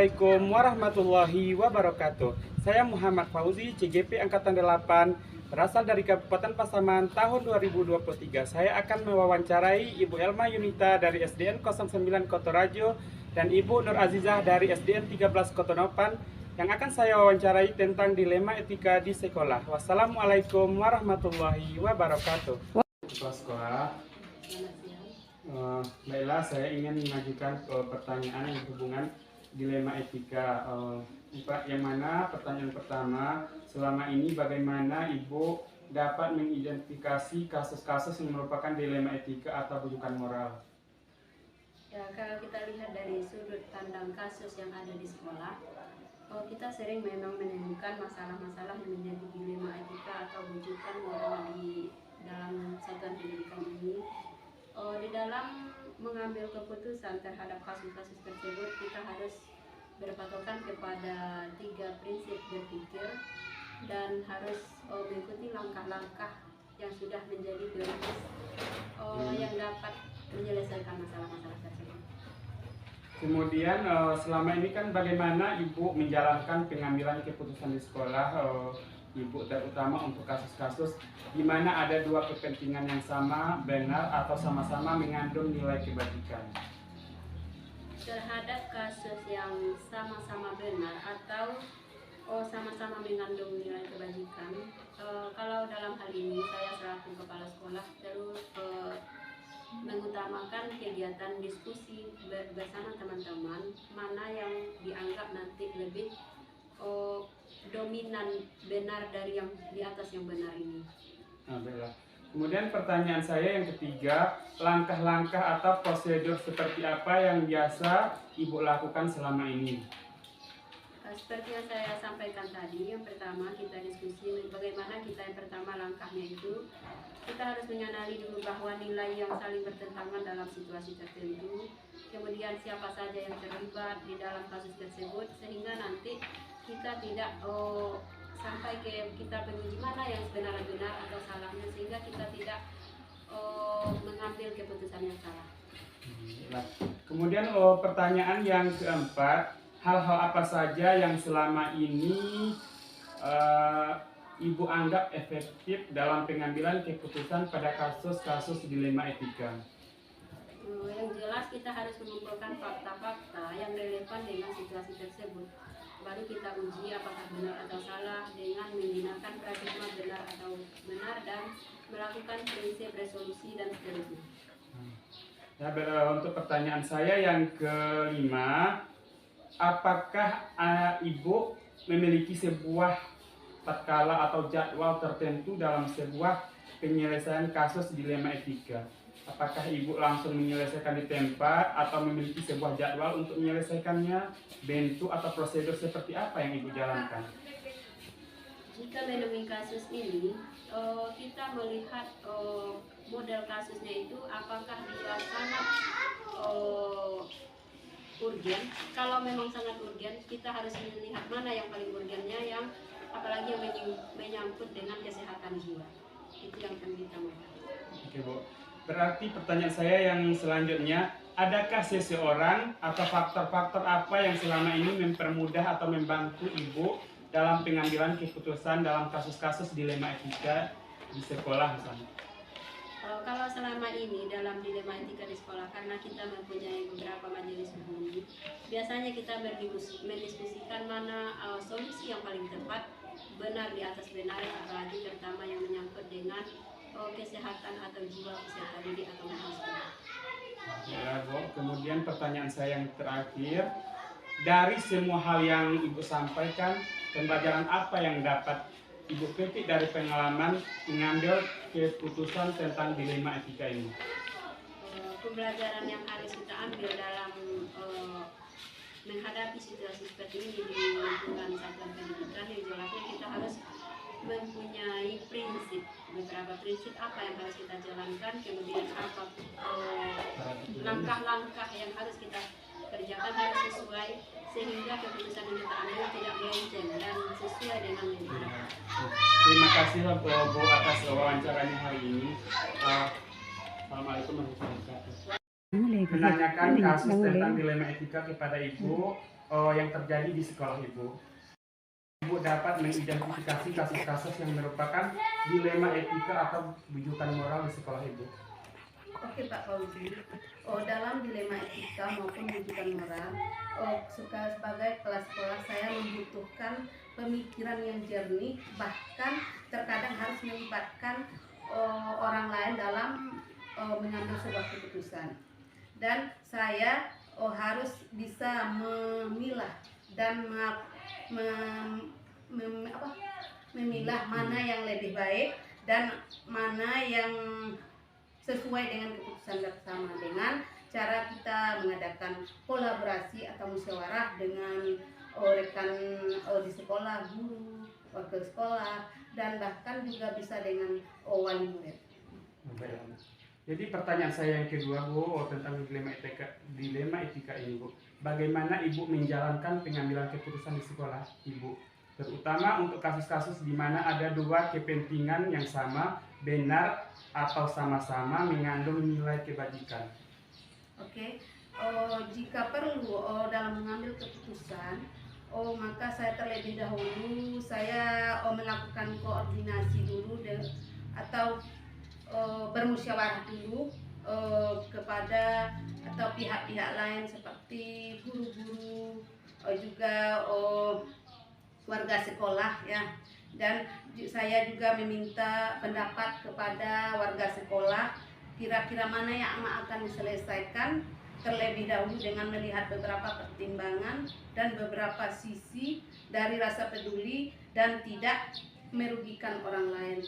Assalamualaikum warahmatullahi wabarakatuh. Saya Muhammad Fauzi, CGP Angkatan 8, berasal dari Kabupaten Pasaman tahun 2023. Saya akan mewawancarai Ibu Elma Yunita dari SDN 09 Kotorajo dan Ibu Nur Azizah dari SDN 13 Kotonopan yang akan saya wawancarai tentang dilema etika di sekolah. Wassalamualaikum warahmatullahi wabarakatuh. Kepala sekolah, baiklah, saya ingin mengajukan pertanyaan yang berhubungan dilema etika. Yang mana pertanyaan pertama, selama ini bagaimana Ibu dapat mengidentifikasi kasus-kasus yang merupakan dilema etika atau rujukan moral? Ya, kalau kita lihat dari sudut pandang kasus yang ada di sekolah, kita sering memang menemukan masalah-masalah yang menjadi dilema etika atau rujukan moral di dalam satuan pendidikan ini. Di dalam mengambil keputusan terhadap kasus-kasus tersebut, kita harus berpatokan kepada 3 prinsip berpikir dan harus mengikuti langkah-langkah yang sudah menjadi prioritas yang dapat menyelesaikan masalah-masalah tersebut. Kemudian selama ini kan bagaimana Ibu menjalankan pengambilan keputusan di sekolah, Ibu, terutama untuk kasus-kasus di mana ada dua kepentingan yang sama, benar atau sama-sama mengandung nilai kebajikan? Terhadap kasus yang sama-sama benar atau sama-sama mengandung nilai kebajikan, kalau dalam hal ini saya selaku kepala sekolah terus mengutamakan kegiatan diskusi bersama teman-teman mana yang dianggap nanti lebih dominan benar dari yang di atas yang benar ini. Nah, baiklah. Kemudian pertanyaan saya yang ketiga, langkah-langkah atau prosedur seperti apa yang biasa Ibu lakukan selama ini? Seperti yang saya sampaikan tadi, yang pertama kita diskusi bagaimana kita yang pertama langkahnya itu kita harus mengenali dulu bahwa nilai yang saling bertentangan dalam situasi tertentu, kemudian siapa saja yang terlibat di dalam kasus tersebut, sehingga nanti kita tidak sampai ke kita menguji mana yang sebenarnya benar atau salahnya, sehingga kita tidak mengambil keputusan yang salah. Kemudian pertanyaan yang keempat, hal-hal apa saja yang selama ini Ibu anggap efektif dalam pengambilan keputusan pada kasus-kasus dilema etika? Yang jelas kita harus mengumpulkan fakta-fakta yang relevan dengan situasi tersebut. Baru kita uji apakah benar atau salah dengan menggunakan paradigma benar atau benar dan melakukan prinsip resolusi dan seterusnya. Ya, untuk pertanyaan saya yang kelima, apakah Ibu memiliki sebuah tatkala atau jadwal tertentu dalam sebuah penyelesaian kasus dilema etika? Apakah Ibu langsung menyelesaikan di tempat atau memiliki sebuah jadwal untuk menyelesaikannya? Bentuk atau prosedur seperti apa yang Ibu jalankan? Jika menemui kasus ini, kita melihat model kasusnya itu apakah dia sangat urgen. Kalau memang sangat urgen, kita harus melihat mana yang paling urgennya, yang apalagi yang menyangkut dengan kesehatan jiwa. Itu yang akan kita melihat. Oke, Bu. Berarti pertanyaan saya yang selanjutnya, adakah seseorang atau faktor-faktor apa yang selama ini mempermudah atau membantu Ibu dalam pengambilan keputusan dalam kasus-kasus dilema etika di sekolah misalnya? Kalau selama ini dalam dilema etika di sekolah, karena kita mempunyai beberapa majelis hubungi, biasanya kita mendiskusikan mana solusi yang paling tepat, benar di atas benar, apalagi terutama yang menyangkut dengan kesehatan atau jiwa peserta didik atau mahasiswa. Ya, Bu. Kemudian pertanyaan saya yang terakhir, dari semua hal yang Ibu sampaikan, pembelajaran apa yang dapat Ibu petik dari pengalaman mengambil keputusan tentang dilema etika ini? Pembelajaran yang harus kita ambil dalam menghadapi situasi seperti ini di lingkungan satuan pendidikan, yang jelasnya kita harus mempunyai prinsip, beberapa prinsip apa yang harus kita jalankan, kemudian apa langkah-langkah yang harus kita kerjakan harus sesuai, sehingga keputusan yang kita ambil tidak melenceng dan sesuai dengan yang diharapkan. Terima kasih Bu atas wawancaranya hari ini. Assalamualaikum warahmatullahi wabarakatuh. Menanyakan kasus tentang dilema etika kepada Ibu, yang terjadi di sekolah Ibu. Ibu dapat mengidentifikasi kasus-kasus yang merupakan dilema etika atau bujukan moral di sekolah Ibu. Oke Pak Fauzi, dalam dilema etika maupun bujukan moral, sebagai kepala sekolah saya membutuhkan pemikiran yang jernih, bahkan terkadang harus melibatkan orang lain dalam mengambil sebuah keputusan. Dan saya harus bisa memilah dan memilah mana yang lebih baik dan mana yang sesuai dengan keputusan bersama, dengan cara kita mengadakan kolaborasi atau musyawarah dengan rekan di sekolah, guru, wakil sekolah, dan bahkan juga bisa dengan wali murid. Jadi pertanyaan saya yang kedua, Bu, tentang dilema etika ini, Bu. Bagaimana Ibu menjalankan pengambilan keputusan di sekolah Ibu? Terutama untuk kasus-kasus di mana ada dua kepentingan yang sama, benar atau sama-sama mengandung nilai kebajikan. Oke, jika perlu dalam mengambil keputusan, maka saya terlebih dahulu saya melakukan koordinasi dulu atau bermusyawarah dulu kepada atau pihak-pihak lain seperti guru-guru, juga warga sekolah ya, dan saya juga meminta pendapat kepada warga sekolah kira-kira mana yang akan diselesaikan terlebih dahulu dengan melihat beberapa pertimbangan dan beberapa sisi dari rasa peduli dan tidak merugikan orang lain.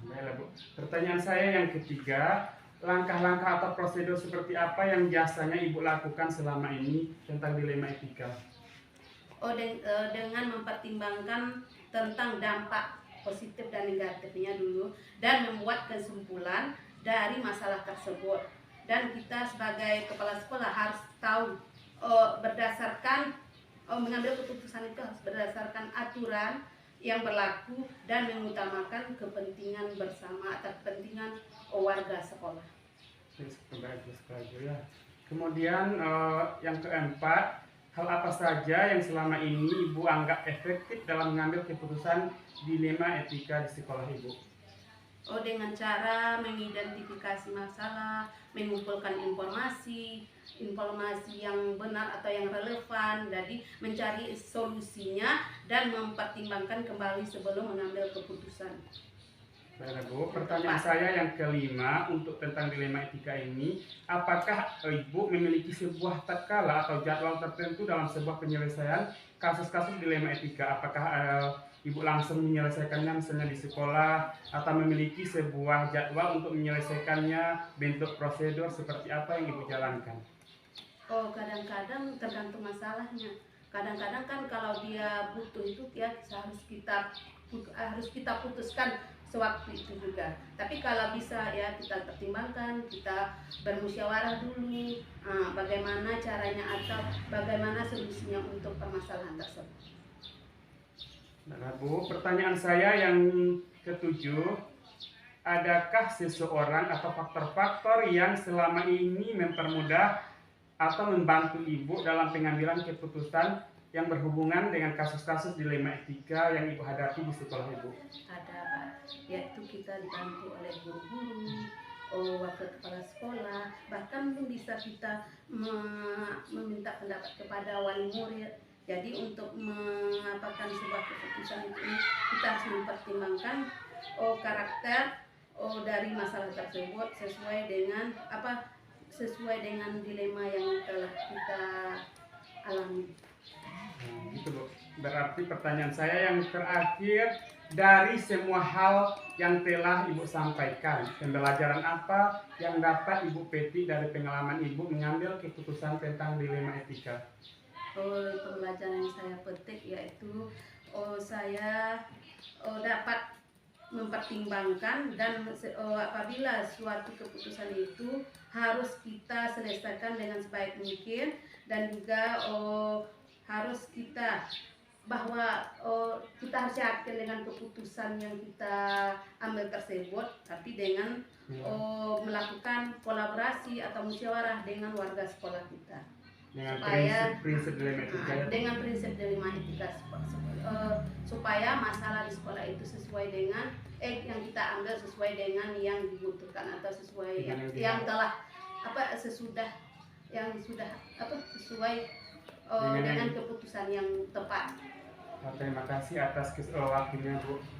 Baiklah, Bu. Pertanyaan saya yang ketiga, langkah-langkah atau prosedur seperti apa yang biasanya Ibu lakukan selama ini tentang dilema etika? Dengan mempertimbangkan tentang dampak positif dan negatifnya dulu dan membuat kesimpulan dari masalah tersebut. Dan kita sebagai kepala sekolah harus tahu berdasarkan mengambil keputusan itu harus berdasarkan aturan yang berlaku dan mengutamakan kepentingan bersama atau kepentingan warga sekolah. Kemudian yang keempat, hal apa saja yang selama ini Ibu anggap efektif dalam mengambil keputusan dilema etika di sekolah Ibu? Dengan cara mengidentifikasi masalah, mengumpulkan informasi yang benar atau yang relevan, jadi mencari solusinya dan mempertimbangkan kembali sebelum mengambil keputusan. Baiklah, Bu, pertanyaan saya yang kelima untuk tentang dilema etika ini, apakah Ibu memiliki sebuah tatkala atau jadwal tertentu dalam sebuah penyelesaian kasus-kasus dilema etika? Apakah Ibu langsung menyelesaikannya misalnya di sekolah atau memiliki sebuah jadwal untuk menyelesaikannya, bentuk prosedur seperti apa yang Ibu jalankan? Kadang-kadang tergantung masalahnya. Kadang-kadang kan kalau dia butuh itu ya harus kita putuskan sewaktu itu juga. Tapi kalau bisa ya kita pertimbangkan, kita bermusyawarah dulu bagaimana caranya atau bagaimana solusinya untuk permasalahan tersebut. Nah, Bu, pertanyaan saya yang ketujuh, adakah seseorang atau faktor-faktor yang selama ini mempermudah atau membantu Ibu dalam pengambilan keputusan yang berhubungan dengan kasus-kasus dilema etika yang Ibu hadapi di sekolah Ibu? Ada, Pak. Yaitu kita dibantu oleh guru-guru, wakil kepala sekolah, bahkan mungkin bisa kita meminta pendapat kepada wali murid. Jadi untuk mengapakan sebuah keputusan itu kita harus mempertimbangkan karakter dari masalah tersebut sesuai dengan dilema yang telah kita alami. Gitu, Bu. Berarti pertanyaan saya yang terakhir, dari semua hal yang telah Ibu sampaikan, pembelajaran apa yang dapat Ibu petik dari pengalaman Ibu mengambil keputusan tentang dilema etika? Pembelajaran yang saya petik yaitu saya dapat mempertimbangkan dan apabila suatu keputusan itu harus kita selesaikan dengan sebaik mungkin, dan juga harus kita bahwa kita harus yakin dengan keputusan yang kita ambil tersebut, tapi dengan melakukan kolaborasi atau musyawarah dengan warga sekolah kita. Dengan supaya prinsip dilema etika ya. dengan prinsip dilema etika supaya masalah di sekolah itu sesuai dengan yang kita ambil sesuai dengan yang dibutuhkan atau sesuai yang telah sesuai dengan keputusan yang tepat. Terima kasih atas waktunya Bu.